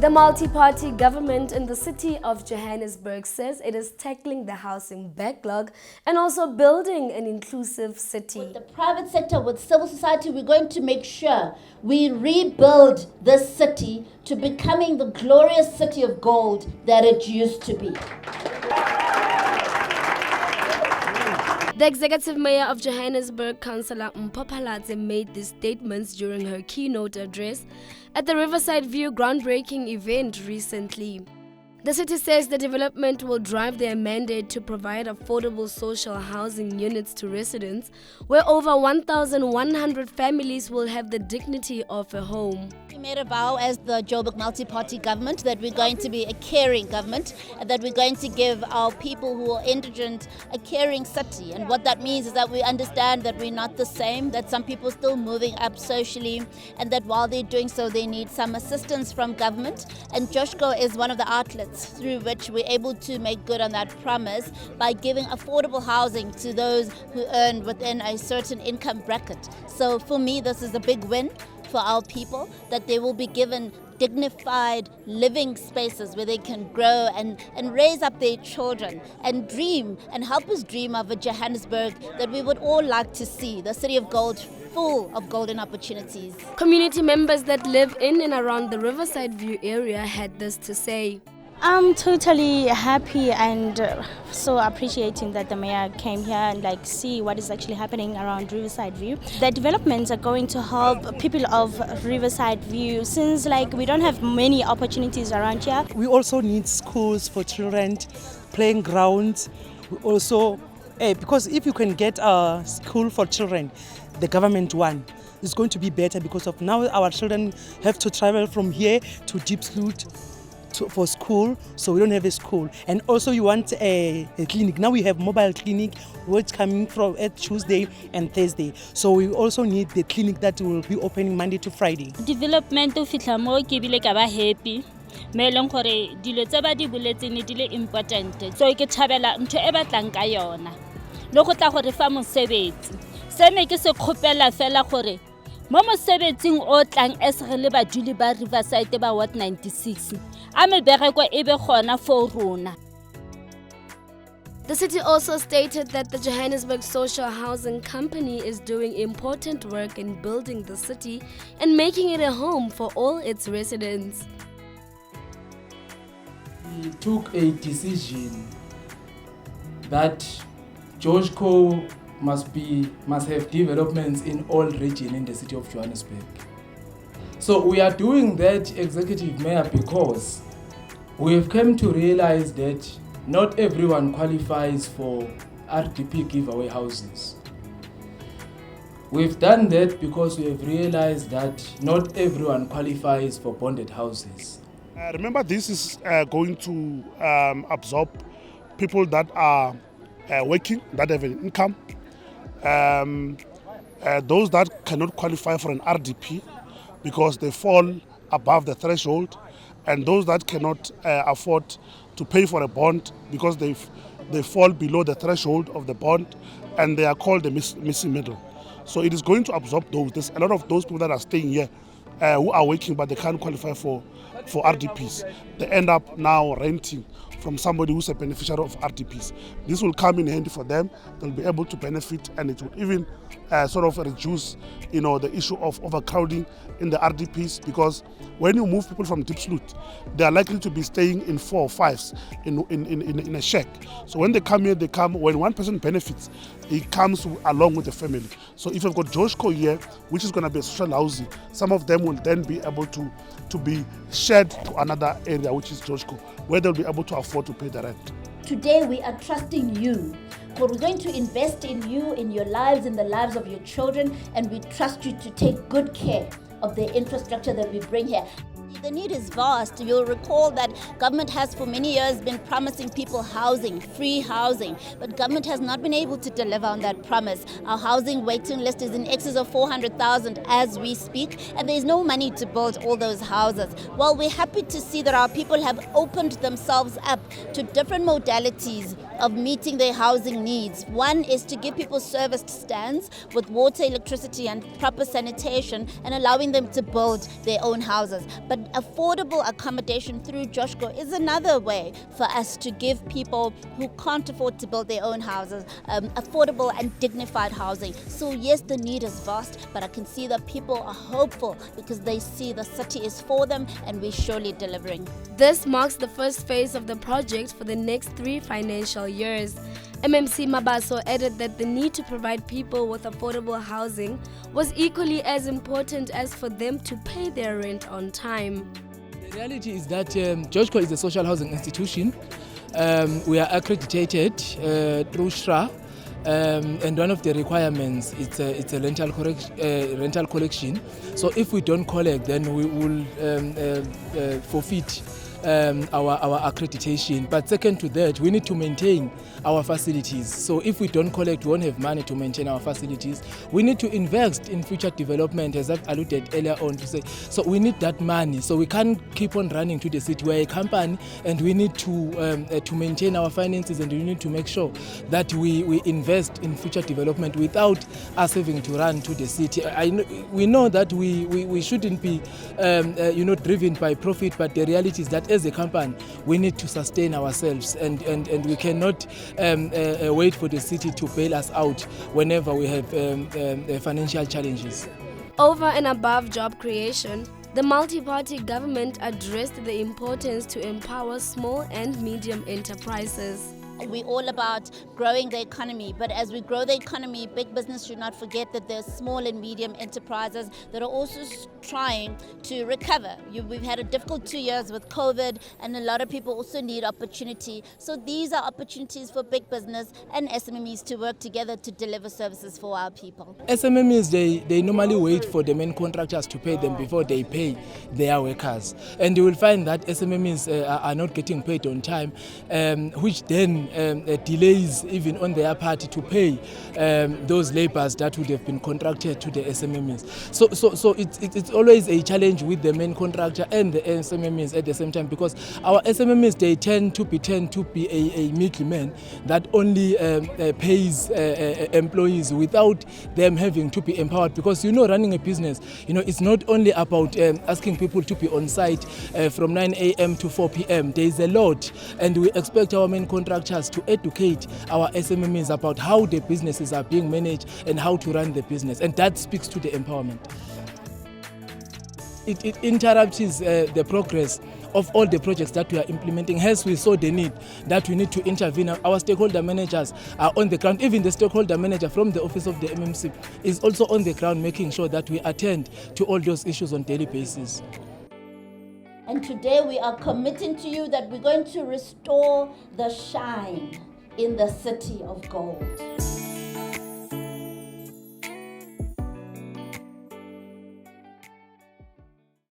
The multi-party government in the city of Johannesburg says it is tackling the housing backlog and also building an inclusive city. With the private sector, with civil society, we're going to make sure we rebuild this city to becoming the glorious city of gold that it used to be. The executive mayor of Johannesburg, Councillor Mpho Phalatse, made these statements during her keynote address at the Riverside View groundbreaking event recently. The city says the development will drive their mandate to provide affordable social housing units to residents, where over 1,100 families will have the dignity of a home. We made a vow as the Joburg multi-party government that we're going to be a caring government and that we're going to give our people who are indigent a caring city. And what that means is that we understand that we're not the same, that some people are still moving up socially, and that while they're doing so, they need some assistance from government. And Joshko is one of the outlets through which we're able to make good on that promise by giving affordable housing to those who earn within a certain income bracket. So for me, this is a big win for our people, that they will be given dignified living spaces where they can grow and raise up their children and dream and help us dream of a Johannesburg that we would all like to see, the city of gold, full of golden opportunities. Community members that live in and around the Riverside View area had this to say. I'm totally happy and so appreciating that the mayor came here and see what is actually happening around Riverside View. The developments are going to help people of Riverside View since we don't have many opportunities around here. We also need schools for children, playing grounds. We also, because if you can get a school for children, the government one, is going to be better because of now our children have to travel from here to Diepsloot for school, so we don't have a school. And also you want a clinic. Now we have mobile clinic which coming from at Tuesday and Thursday. So we also need the clinic that will be opening Monday to Friday. Development of fitla mo ke bile ka ba happy. Me leng gore dilo tsa ba di boletseng di le important. So ke thabela ntho e batlang ka yona. Le go tla gore fa mosebetsi. Se ne ke se khopela fela gore mo mosebetsing o tlang es re le baduli ba Riverside ba Ward 96. The city also stated that the Johannesburg Social Housing Company is doing important work in building the city and making it a home for all its residents. We took a decision that Joshko must have developments in all regions in the city of Johannesburg. So we are doing that, Executive Mayor, because we've come to realize that not everyone qualifies for RDP giveaway houses. We've done that because we have realized that not everyone qualifies for bonded houses. Remember, this is going to absorb people that are working, that have an income, those that cannot qualify for an RDP because they fall above the threshold, and those that cannot afford to pay for a bond because they fall below the threshold of the bond, and they are called the missing middle. So it is going to absorb those. There's a lot of those people that are staying here who are working but they can't qualify for RDPs. They end up now renting from somebody who's a beneficiary of RDPs. This will come in handy for them. They'll be able to benefit, and it will even reduce, the issue of overcrowding in the RDPs, because when you move people from Diepsloot, they are likely to be staying in 4 or 5s in a shack. So when they come here, when one person benefits, it comes along with the family. So if you've got Joshko here, which is going to be a social housing, some of them will then be able to be shared to another area, which is Joshko, where they'll be able to afford to pay the rent. Today we are trusting you. We're going to invest in you, in your lives, in the lives of your children, and we trust you to take good care of the infrastructure that we bring here. The need is vast. You'll recall that government has for many years been promising people housing, free housing, but government has not been able to deliver on that promise. Our housing waiting list is in excess of 400,000 as we speak, and there's no money to build all those houses. Well, we're happy to see that our people have opened themselves up to different modalities of meeting their housing needs. One is to give people serviced stands with water, electricity and proper sanitation and allowing them to build their own houses. But affordable accommodation through Joshco is another way for us to give people who can't afford to build their own houses affordable and dignified housing. So yes, the need is vast, but I can see that people are hopeful because they see the city is for them and we're surely delivering. This marks the first phase of the project for the next 3 financial years. MMC Mabaso added that the need to provide people with affordable housing was equally as important as for them to pay their rent on time. The reality is that Joshco is a social housing institution. We are accredited through Cllr, and one of the requirements is a rental collection. So if we don't collect, then we will forfeit our accreditation. But second to that, we need to maintain our facilities. So if we don't collect, we won't have money to maintain our facilities. We need to invest in future development, as I've alluded earlier on to say. So we need that money. So we can't keep on running to the city. We're a company and we need to maintain our finances, and we need to make sure that we invest in future development without us having to run to the city. We know that we shouldn't be driven by profit, but the reality is that as a company, we need to sustain ourselves, and we cannot wait for the city to bail us out whenever we have financial challenges. Over and above job creation, the multi-party government addressed the importance to empower small and medium enterprises. We're all about growing the economy, but as we grow the economy, big business should not forget that there's small and medium enterprises that are also trying to recover. We've had a difficult 2 years with COVID, and a lot of people also need opportunity. So these are opportunities for big business and SMMEs to work together to deliver services for our people. SMMEs, they normally wait for the main contractors to pay them before they pay their workers. And you will find that SMMEs are not getting paid on time, which then delays even on their part to pay those labours that would have been contracted to the SMMEs. So it's always a challenge with the main contractor and the SMMEs at the same time, because our SMMEs, they tend to be a middleman that only pays employees without them having to be empowered. Because running a business, it's not only about asking people to be on site from 9 a.m. to 4 p.m. There is a lot, and we expect our main contractors to educate our SMMEs about how the businesses are being managed and how to run the business, and that speaks to the empowerment. It interrupts the progress of all the projects that we are implementing. Hence, we saw the need that we need to intervene. Our stakeholder managers are on the ground. Even the stakeholder manager from the office of the MMC is also on the ground, making sure that we attend to all those issues on a daily basis. And today we are committing to you that we're going to restore the shine in the city of gold.